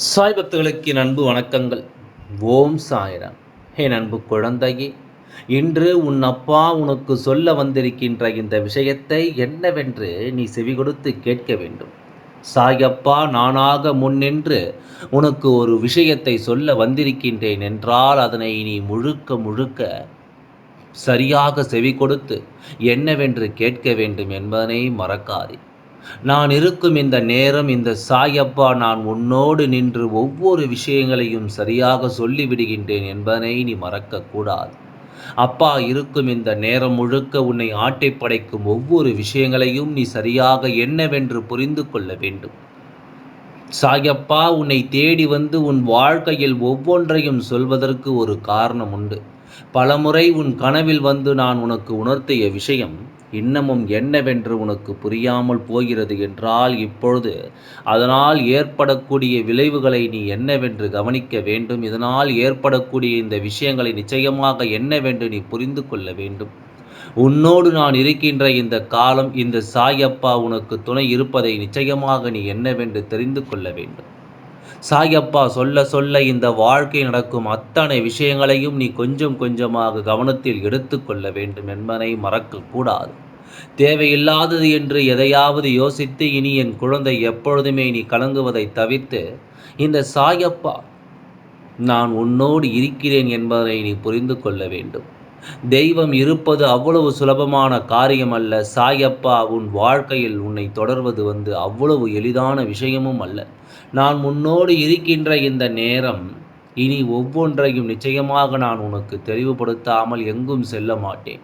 சாய் பக்தர்களுக்கு என் அன்பு வணக்கங்கள். ஓம் சாய்ராம். என் அன்பு குழந்தையே, இன்று உன் அப்பா உனக்கு சொல்ல வந்திருக்கின்ற இந்த விஷயத்தை என்னவென்று நீ செவிகொடுத்து கேட்க வேண்டும். சாயப்பா நானாக முன்னின்று உனக்கு ஒரு விஷயத்தை சொல்ல வந்திருக்கின்றேன் என்றால் அதனை நீ முழுக்க முழுக்க சரியாக செவிகொடுத்து என்னவென்று கேட்க வேண்டும் என்பதனை மறக்காதே. நான் இருக்கும் இந்த நேரம், இந்த சாயப்பா நான் உன்னோடு நின்று ஒவ்வொரு விஷயங்களையும் சரியாக சொல்லிவிடுகின்றேன் என்பதனை நீ மறக்கக்கூடாது. அப்பா இருக்கும் இந்த நேரம் முழுக்க உன்னை ஆட்டி படைக்கும் ஒவ்வொரு விஷயங்களையும் நீ சரியாக என்னவென்று புரிந்து கொள்ள வேண்டும். சாயப்பா உன்னை தேடி வந்து உன் வாழ்க்கையில் ஒவ்வொன்றையும் சொல்வதற்கு ஒரு காரணம் உண்டு. பலமுறை உன் கனவில் வந்து நான் உனக்கு உணர்த்திய விஷயம் இன்னமும் என்னவென்று உனக்கு புரியாமல் போகிறது என்றால், இப்பொழுது அதனால் ஏற்படக்கூடிய விளைவுகளை நீ என்னவென்று கவனிக்க வேண்டும். இதனால் ஏற்படக்கூடிய இந்த விஷயங்களை நிச்சயமாக என்னவென்று நீ புரிந்து கொள்ள வேண்டும். உன்னோடு நான் இருக்கின்ற இந்த காலம், இந்த சாயப்பா உனக்கு துணை இருப்பதை நிச்சயமாக நீ என்னவென்று தெரிந்து கொள்ள வேண்டும். சாயப்பா சொல்ல சொல்ல இந்த வாழ்க்கை நடக்கும் அத்தனை விஷயங்களையும் நீ கொஞ்சம் கொஞ்சமாக கவனத்தில் எடுத்துக்கொள்ள வேண்டும் என்பதை மறக்கக்கூடாது. தேவையில்லாதது என்று எதையாவது யோசித்து இனி என் குழந்தை எப்பொழுதுமே நீ கலங்குவதை தவிர்த்து, இந்த சாயப்பா நான் உன்னோடு இருக்கிறேன் என்பதை நீ புரிந்து கொள்ள வேண்டும். தெய்வம் இருப்பது அவ்வளவு சுலபமான காரியம் அல்ல. சாயப்பா உன் வாழ்க்கையில் உன்னை தொடர்வது அவ்வளவு எளிதான விஷயமும் அல்ல. நான் உன்னோடு இருக்கின்ற இந்த நேரம் இனி ஒவ்வொன்றையும் நிச்சயமாக நான் உனக்கு தெளிவுபடுத்தாமல் எங்கும் செல்ல மாட்டேன்.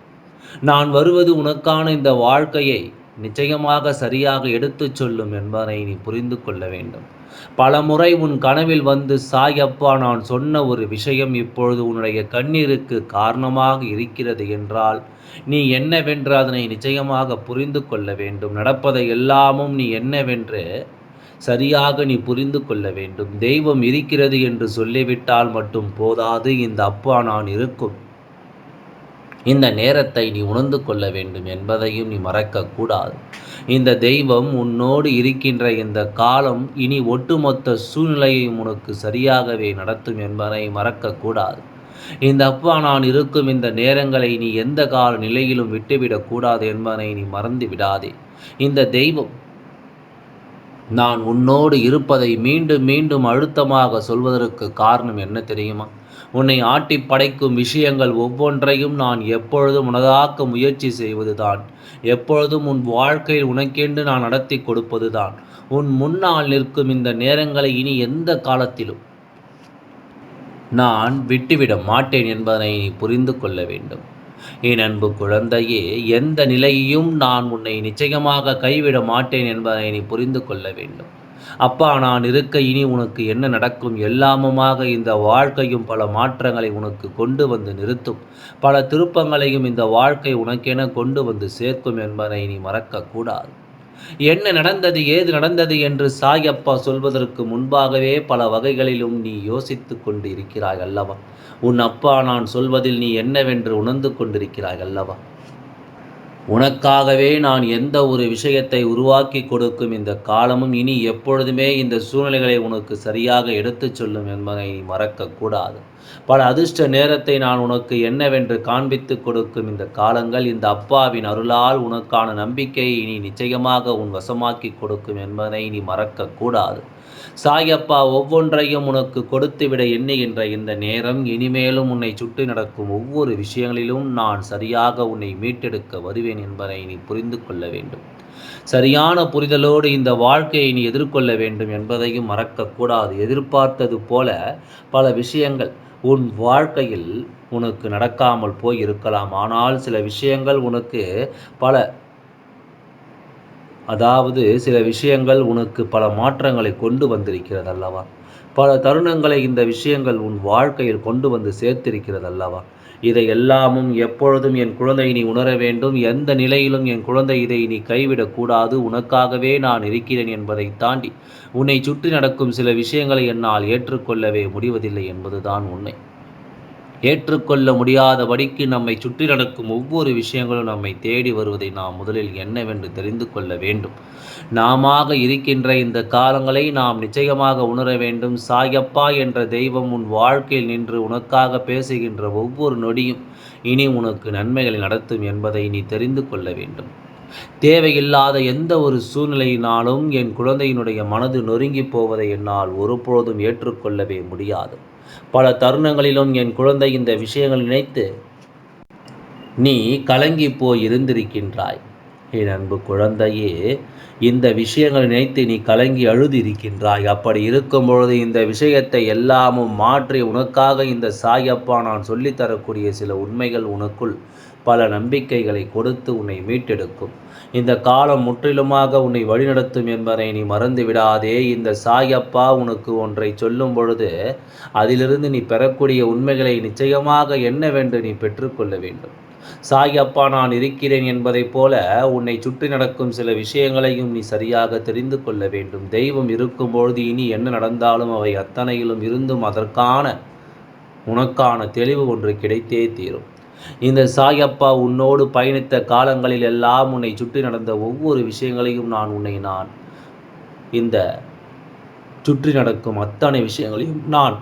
நான் வருவது உனக்கான இந்த வாழ்க்கையை நிச்சயமாக சரியாக எடுத்துச் சொல்லும் என்பதை நீ புரிந்து கொள்ள வேண்டும். பலமுறை உன் கனவில் வந்து சாயப்பா நான் சொன்ன ஒரு விஷயம் இப்பொழுது உன்னுடைய கண்ணீருக்கு காரணமாக இருக்கிறது என்றால், நீ என்னவென்று அதனை நிச்சயமாக புரிந்து கொள்ள வேண்டும். நடப்பதை எல்லாமும் நீ என்னவென்று சரியாக நீ புரிந்து கொள்ள வேண்டும். தெய்வம் இருக்கிறது என்று சொல்லிவிட்டால் மட்டும் போதாது. இந்த அப்பா நான் இருக்கும் இந்த நேரத்தை நீ உணர்ந்து கொள்ள வேண்டும் என்பதையும் நீ மறக்கக்கூடாது. இந்த தெய்வம் உன்னோடு இருக்கின்ற இந்த காலம் இனி ஒட்டுமொத்த சூழ்நிலையையும் உனக்கு சரியாகவே நடத்தும் என்பதை மறக்கக்கூடாது. இந்த அப்பா நான் இருக்கும் இந்த நேரங்களை நீ எந்த கால நிலையிலும் விட்டுவிடக்கூடாது என்பதை நீ மறந்து விடாதே. இந்த தெய்வம் நான் உன்னோடு இருப்பதை மீண்டும் மீண்டும் அழுத்தமாக சொல்வதற்கு காரணம் என்ன தெரியுமா? உன்னை ஆட்டி படைக்கும் விஷயங்கள் ஒவ்வொன்றையும் நான் எப்பொழுதும் உனதாக்க முயற்சி செய்வதுதான். எப்பொழுதும் உன் வாழ்க்கையில் உனக்கென்று நான் நடத்தி கொடுப்பதுதான். உன் முன்னால் நிற்கும் இந்த நேரங்களை இனி எந்த காலத்திலும் நான் விட்டுவிட மாட்டேன் என்பதனை நீ புரிந்து கொள்ள வேண்டும். என் அன்பு குழந்தையே, எந்த நிலையையும் நான் உன்னை நிச்சயமாக கைவிட மாட்டேன் என்பதை நீ புரிந்து கொள்ள வேண்டும். அப்பா நான் இருக்க இனி உனக்கு என்ன நடக்கும்? எல்லாமுமாக இந்த வாழ்க்கையும் பல மாற்றங்களை உனக்கு கொண்டு வந்து நிறுத்தும். பல திருப்பங்களையும் இந்த வாழ்க்கை உனக்கென கொண்டு வந்து சேர்க்கும் என்பதை நீ மறக்கக்கூடாது. என்ன நடந்தது, ஏது நடந்தது என்று சாயப்பா சொல்வதற்கு முன்பாகவே பல வகைகளிலும் நீ யோசித்து கொண்டு இருக்கிறாய் அல்லவா? உன் அப்பா நான் சொல்வதில் நீ என்னவென்று உணர்ந்து கொண்டிருக்கிறாய் அல்லவா? உனக்காகவே நான் எந்த ஒரு விஷயத்தை உருவாக்கி கொடுக்கும் இந்த காலமும் இனி எப்பொழுதுமே இந்த சூழ்நிலைகளை உனக்கு சரியாக எடுத்துச் சொல்லும் என்பதை நீ மறக்கக்கூடாது. பல அதிர்ஷ்ட நேரத்தை நான் உனக்கு என்னவென்று காண்பித்து கொடுக்கும் இந்த காலங்கள் இந்த அப்பாவின் அருளால் உனக்கான நம்பிக்கையை இனி நிச்சயமாக உன் வசமாக்கி கொடுக்கும் என்பதை நீ மறக்கக்கூடாது. சாயப்பா ஒவ்வொன்றையும் உனக்கு கொடுத்துவிட எண்ணுகின்ற இந்த நேரம், இனிமேலும் உன்னை சுற்றி நடக்கும் ஒவ்வொரு விஷயங்களிலும் நான் சரியாக உன்னை மீட்டெடுக்க வருவேன் என்பதை நீ புரிந்து கொள்ள வேண்டும். சரியான புரிதலோடு இந்த வாழ்க்கையை நீ எதிர்கொள்ள வேண்டும் என்பதையும் மறக்கக்கூடாது. எதிர்பார்த்தது போல பல விஷயங்கள் உன் வாழ்க்கையில் உனக்கு நடக்காமல் போய் இருக்கலாம். ஆனால் சில விஷயங்கள் உனக்கு சில விஷயங்கள் உனக்கு பல மாற்றங்களை கொண்டு வந்திருக்கிறது அல்லவா? பல தருணங்களை இந்த விஷயங்கள் உன் வாழ்க்கையில் கொண்டு வந்து சேர்த்திருக்கிறது அல்லவா? இதை எல்லாமும் எப்பொழுதும் என் குழந்தை நீ உணர வேண்டும். எந்த நிலையிலும் என் குழந்தை இதை நீ கைவிடக்கூடாது. உனக்காகவே நான் இருக்கிறேன் என்பதை தாண்டி உன்னை சுற்றி நடக்கும் சில விஷயங்களை என்னால் ஏற்றுக்கொள்ளவே முடிவதில்லை என்பதுதான் உண்மை. ஏற்றுக்கொள்ள முடியாதபடிக்கு நம்மை சுற்றி நடக்கும் ஒவ்வொரு விஷயங்களும் நம்மை தேடி வருவதை நாம் முதலில் என்னவென்று தெரிந்து கொள்ள வேண்டும். நாமாக இருக்கின்ற இந்த காலங்களை நாம் நிச்சயமாக உணர வேண்டும். சாயப்பா என்ற தெய்வம் உன் வாழ்க்கையில் நின்று உனக்காக பேசுகின்ற ஒவ்வொரு நொடியும் இனி உனக்கு நன்மைகளை நடத்தும் என்பதை நீ தெரிந்து கொள்ள வேண்டும். தேவையில்லாத எந்த ஒரு சூழ்நிலையினாலும் என் குழந்தையினுடைய மனது நொறுங்கி போவதை என்னால் ஒருபொழுதும் ஏற்றுக்கொள்ளவே முடியாது. பல தருணங்களிலும் என் குழந்தை இந்த விஷயங்கள் நினைத்து நீ கலங்கி போய் இருந்திருக்கின்றாய். என் அன்பு குழந்தையே, இந்த விஷயங்களை நினைத்து நீ கலங்கி அழுது இருக்கின்றாய். அப்படி இருக்கும் பொழுது இந்த விஷயத்தை எல்லாமும் மாற்றி உனக்காக இந்த சாயப்பா நான் சொல்லித்தரக்கூடிய சில உண்மைகள் உனக்குள் பல நம்பிக்கைகளை கொடுத்து உன்னை மீட்டெடுக்கும். இந்த காலம் முற்றிலுமாக உன்னை வழிநடத்தும் என்பதை நீ மறந்து விடாதே. இந்த சாயப்பா உனக்கு ஒன்றை சொல்லும் பொழுது அதிலிருந்து நீ பெறக்கூடிய உண்மைகளை நிச்சயமாக என்னவென்று நீ பெற்றுக்கொள்ள வேண்டும். சாயப்பா நான் இருக்கிறேன் என்பதைப் போல உன்னை சுற்றி நடக்கும் சில விஷயங்களையும் நீ சரியாக தெரிந்து கொள்ள வேண்டும். தெய்வம் இருக்கும்பொழுது இனி என்ன நடந்தாலும் அவை அத்தனையிலும் இருந்தும் உனக்கான தெளிவு ஒன்று கிடைத்தே தீரும். இந்த சாயப்பா உன்னோடு பயணித்த காலங்களில் எல்லாம் உன்னை சுற்றி நடந்த ஒவ்வொரு விஷயங்களையும் நான் இந்த சுற்றி நடக்கும் அத்தனை விஷயங்களையும் நான்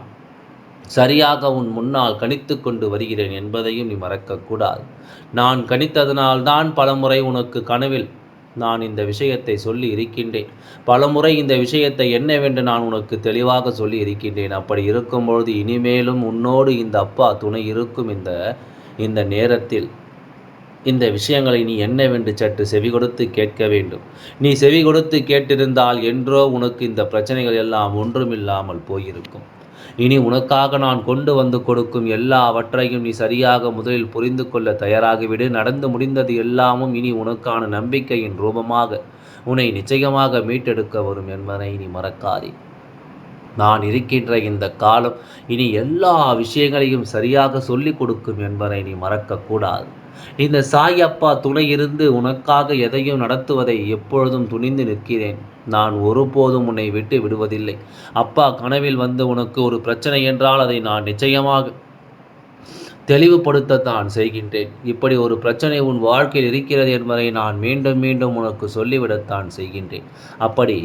சரியாக உன் முன்னால் கணித்து கொண்டு வருகிறேன் என்பதையும் நீ மறக்கக்கூடாது. நான் கணித்ததனால்தான் பலமுறை உனக்கு கனவில் நான் இந்த விஷயத்தை சொல்லி இருக்கின்றேன். பலமுறை இந்த விஷயத்தை என்னவென்று நான் உனக்கு தெளிவாக சொல்லி இருக்கின்றேன். அப்படி இருக்கும்பொழுது இனிமேலும் உன்னோடு இந்த அப்பா துணை இருக்கும் இந்த நேரத்தில் இந்த விஷயங்களை நீ என்னவென்று சற்று செவி கொடுத்து கேட்க வேண்டும். நீ செவி கொடுத்து கேட்டிருந்தால் என்றோ உனக்கு இந்த பிரச்சனைகள் எல்லாம் ஒன்றுமில்லாமல் போயிருக்கும். இனி உனக்காக நான் கொண்டு வந்து கொடுக்கும் எல்லாவற்றையும் நீ சரியாக முதலில் புரிந்து கொள்ள தயாராகிவிடு. நடந்து முடிந்தது எல்லாமும் இனி உனக்கான நம்பிக்கையின் ரூபமாக உன்னை நிச்சயமாக மீட்டெடுக்க வரும் என்பதை நீ மறக்காதே. நான் இருக்கின்ற இந்த காலம் இனி எல்லா விஷயங்களையும் சரியாக சொல்லிக் கொடுக்கும் என்பதை நீ மறக்கக்கூடாது. இந்த சாயப்பா துணை இருந்து உனக்காக எதையும் நடத்துவதை எப்பொழுதும் துணிந்து நிற்கிறேன். நான் ஒருபோதும் உன்னை விட்டு விடுவதில்லை. அப்பா கனவில் வந்து உனக்கு ஒரு பிரச்சனை என்றால் அதை நான் நிச்சயமாக தெளிவுபடுத்தத்தான் செய்கின்றேன். இப்படி ஒரு பிரச்சனை உன் வாழ்க்கையில் இருக்கிறது என்பதை நான் மீண்டும் மீண்டும் உனக்கு சொல்லிவிடத்தான் செய்கின்றேன். அப்படி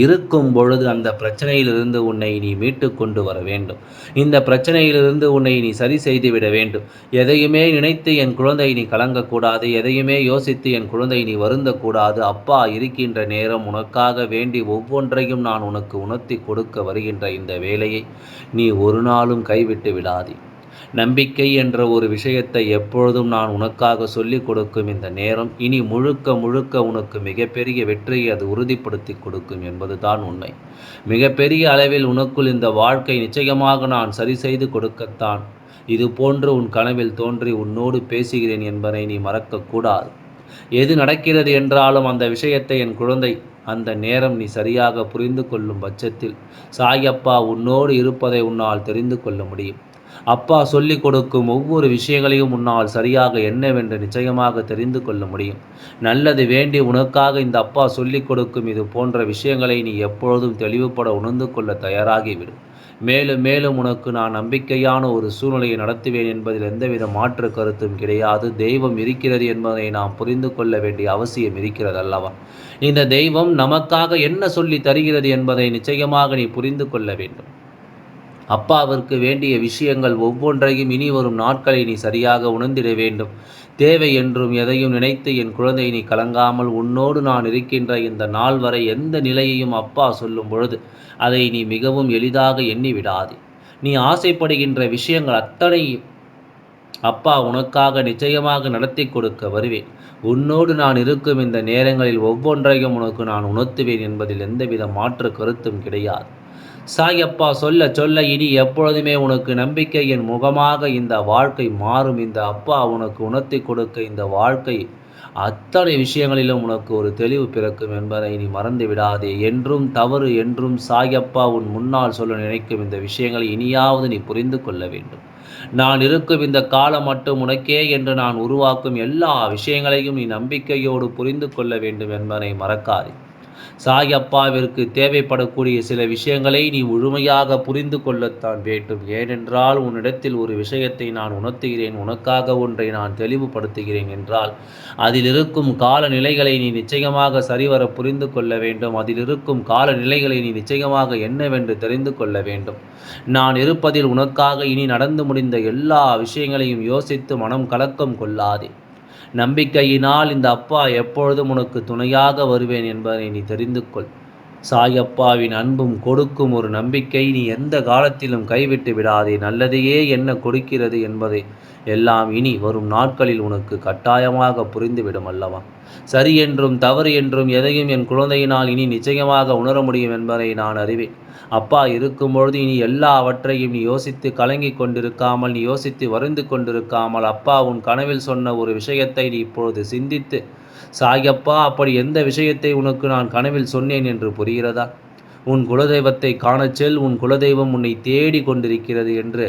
இருக்கும் பொழுது அந்த பிரச்சனையிலிருந்து உன்னை நீ மீட்டு கொண்டு வர வேண்டும். இந்த பிரச்சனையிலிருந்து உன்னை நீ சரி செய்துவிட வேண்டும். எதையுமே நினைத்து என் குழந்தை நீ கலங்கக்கூடாது. எதையுமே யோசித்து என் குழந்தை நீ வருந்தக்கூடாது. அப்பா இருக்கின்ற நேரம் உனக்காக வேண்டி ஒவ்வொன்றையும் நான் உனக்கு உணர்த்தி கொடுக்க வருகின்ற இந்த வேலையை நீ ஒரு நாளும் கைவிட்டு விடாதே. நம்பிக்கை என்ற ஒரு விஷயத்தை எப்பொழுதும் நான் உனக்காக சொல்லிக் கொடுக்கும் இந்த நேரம் இனி முழுக்க முழுக்க உனக்கு மிகப்பெரிய வெற்றியை அது உறுதிப்படுத்தி கொடுக்கும் என்பதுதான் உண்மை. மிகப்பெரிய அளவில் உனக்குள் இந்த வாழ்க்கை நிச்சயமாக நான் சரி செய்து கொடுக்கத்தான் இது போன்று உன் கனவில் தோன்றி உன்னோடு பேசுகிறேன் என்பதை நீ மறக்கக்கூடாது. எது நடக்கிறது என்றாலும் அந்த விஷயத்தை என் குழந்தை அந்த நேரம் நீ சரியாக புரிந்து கொள்ளும் பட்சத்தில் சாயப்பா உன்னோடு இருப்பதை உன்னால் தெரிந்து கொள்ள முடியும். அப்பா சொல்லிக் கொடுக்கும் ஒவ்வொரு விஷயங்களையும் உன்னால் சரியாக என்னவென்று நிச்சயமாக தெரிந்து கொள்ள முடியும். நல்லது வேண்டி உனக்காக இந்த அப்பா சொல்லிக் கொடுக்கும் இது போன்ற விஷயங்களை நீ எப்பொழுதும் தெளிவுபட உணர்ந்து கொள்ள தயாராகிவிடும். மேலும் மேலும் உனக்கு நான் நம்பிக்கையான ஒரு சூழ்நிலையை நடத்துவேன் என்பதில் எந்தவித மாற்று கருத்தும் கிடையாது. தெய்வம் இருக்கிறது என்பதை நாம் புரிந்து கொள்ள வேண்டிய அவசியம் இருக்கிறது அல்லவா? இந்த தெய்வம் நமக்காக என்ன சொல்லி தருகிறது என்பதை நிச்சயமாக நீ புரிந்து கொள்ள வேண்டும். அப்பாவிற்கு வேண்டிய விஷயங்கள் ஒவ்வொன்றையும் இனி வரும் நாட்களை நீ சரியாக உணர்ந்திட வேண்டும். தேவை என்றும் எதையும் நினைத்து என் குழந்தை நீ கலங்காமல் உன்னோடு நான் இருக்கின்ற இந்த நாள் வரை எந்த நிலையையும் அப்பா சொல்லும் பொழுது அதை நீ மிகவும் எளிதாக எண்ணி விடாதே. நீ ஆசைப்படுகின்ற விஷயங்கள் அத்தனையும் அப்பா உனக்காக நிச்சயமாக நடத்தி கொடுக்க வருவேன். உன்னோடு நான் இருக்கும் இந்த நேரங்களில் ஒவ்வொன்றையும் உனக்கு நான் உணர்த்துவேன் என்பதில் எந்தவித மாற்று கருத்தும் கிடையாது. சாயப்பா சொல்ல சொல்ல இனி எப்பொழுதுமே உனக்கு நம்பிக்கையின் முகமாக இந்த வாழ்க்கை மாறும். இந்த அப்பா உனக்கு உணர்த்தி கொடுக்க இந்த வாழ்க்கை அத்தனை விஷயங்களிலும் உனக்கு ஒரு தெளிவு பிறக்கும் என்பதை நீ மறந்து விடாதே. என்றும் தவறு என்றும் சாயப்பா உன் முன்னால் சொல்ல நினைக்கும் இந்த விஷயங்களை இனியாவது நீ புரிந்து கொள்ள வேண்டும். நான் இருக்கும் இந்த காலம் மட்டும் உனக்கே என்று நான் உருவாக்கும் எல்லா விஷயங்களையும் நீ நம்பிக்கையோடு புரிந்து கொள்ள வேண்டும் என்பதை மறக்காதே. சாயப்பாவிற்கு தேவைப்படக்கூடிய சில விஷயங்களை நீ முழுமையாக புரிந்து கொள்ளத்தான் வேண்டும். ஏனென்றால் உன்னிடத்தில் ஒரு விஷயத்தை நான் உணர்த்துகிறேன், உனக்காக ஒன்றை நான் தெளிவுபடுத்துகிறேன் என்றால் அதில் இருக்கும் காலநிலைகளை நீ நிச்சயமாக சரிவர புரிந்து கொள்ள வேண்டும். அதில் இருக்கும் காலநிலைகளை நீ நிச்சயமாக என்னவென்று தெரிந்து கொள்ள வேண்டும். நான் இருப்பதில் உனக்காக இனி நடந்து முடிந்த எல்லா விஷயங்களையும் யோசித்து மனம் கலக்கம் கொள்ளாதே. நம்பிக்கையினால் இந்த அப்பா எப்பொழுதும் உனக்கு துணையாக வருவேன் என்பதை நீ தெரிந்து கொள். சாயப்பாவின் அன்பும் கொடுக்கும் ஒரு நம்பிக்கை நீ எந்த காலத்திலும் கைவிட்டு விடாதே. நல்லதையே என்ன கொடுக்கிறது என்பதை எல்லாம் இனி வரும் நாட்களில் உனக்கு கட்டாயமாக புரிந்துவிடும் அல்லவா? சரி என்றும் தவறு என்றும் எதையும் என் குழந்தையினால் இனி நிச்சயமாக உணர முடியும் என்பதை நான் அறிவேன். அப்பா இருக்கும்பொழுது இனி எல்லாவற்றையும் நீ யோசித்து கலங்கி கொண்டிருக்காமல், நீ யோசித்து வருந்து கொண்டிருக்காமல், அப்பா உன் கனவில் சொன்ன ஒரு விஷயத்தை நீ இப்பொழுது சிந்தித்து, சாயப்பா அப்படி எந்த விஷயத்தை உனக்கு நான் கனவில் சொன்னேன் என்று புரிகிறதா? உன் குலதெய்வத்தை காணச் செல், உன் குலதெய்வம் உன்னை தேடி கொண்டிருக்கிறது என்று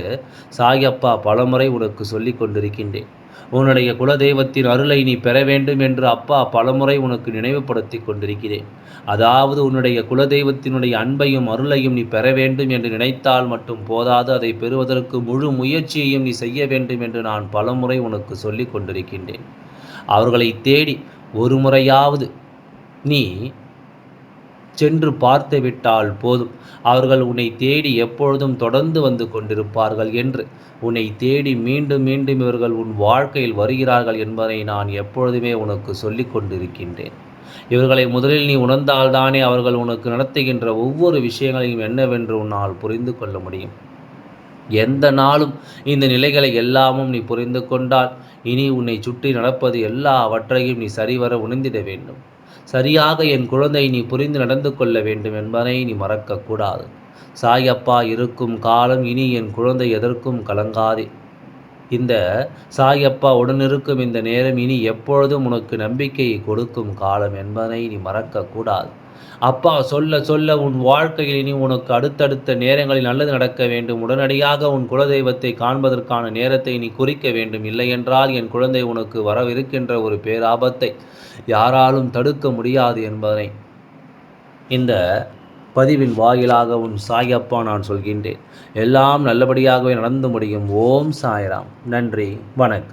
சாயப்பா பலமுறை உனக்கு சொல்லி கொண்டிருக்கின்றேன். உன்னுடைய குலதெய்வத்தின் அருளை நீ பெற வேண்டும் என்று அப்பா பலமுறை உனக்கு நினைவுபடுத்தி கொண்டிருக்கிறேன். அதாவது உன்னுடைய குலதெய்வத்தினுடைய அன்பையும் அருளையும் நீ பெற வேண்டும் என்று நினைத்தால் மட்டும் போதாது, அதை பெறுவதற்கு முழு முயற்சியையும் நீ செய்ய வேண்டும் என்று நான் பலமுறை உனக்கு சொல்லி கொண்டிருக்கின்றேன். அவர்களை தேடி ஒரு முறையாவது நீ சென்று பார்த்து விட்டால் போதும். அவர்கள் உன்னை தேடி எப்பொழுதும் தொடர்ந்து வந்து கொண்டிருப்பார்கள் என்று, உன்னை தேடி மீண்டும் மீண்டும் இவர்கள் உன் வாழ்க்கையில் வருகிறார்கள் என்பதை நான் எப்பொழுதுமே உனக்கு சொல்லி கொண்டிருக்கின்றேன். இவர்களை முதலில் நீ உணர்ந்தால்தானே அவர்கள் உனக்கு நடத்துகின்ற ஒவ்வொரு விஷயங்களையும் என்னவென்று உன்னால் புரிந்து கொள்ள முடியும். எந்த நாளும் இந்த நிலைகளை எல்லாமும் நீ புரிந்து கொண்டால் இனி உன்னை சுற்றி நடப்பது எல்லாவற்றையும் நீ சரிவர உணர்ந்திட வேண்டும். சரியாக என் குழந்தை நீ புரிந்து நடந்து கொள்ள வேண்டும் என்பதை நீ மறக்கக்கூடாது. சாயப்பா இருக்கும் காலம் இனி என் குழந்தை எதற்கும் கலங்காதே. இந்த சாயப்பா உடனிருக்கும் இந்த நேரம் இனி எப்பொழுதும் உனக்கு நம்பிக்கையை கொடுக்கும் காலம் என்பதை நீ மறக்கக்கூடாது. அப்பா சொல்ல சொல்ல உன் வாழ்க்கையில் இனி உனக்கு அடுத்தடுத்த நேரங்களில் நல்லது நடக்க வேண்டும். உடனடியாக உன் குலதெய்வத்தை காண்பதற்கான நேரத்தை நீ குறிக்க வேண்டும். இல்லையென்றால் என் குழந்தை உனக்கு வரவிருக்கின்ற ஒரு பேராபத்தை யாராலும் தடுக்க முடியாது என்பதை இந்த பதிவின் வாயிலாக உன் சாயப்பா நான் சொல்கின்றேன். எல்லாம் நல்லபடியாகவே நடந்து முடியும். ஓம் சாய்ராம். நன்றி, வணக்கம்.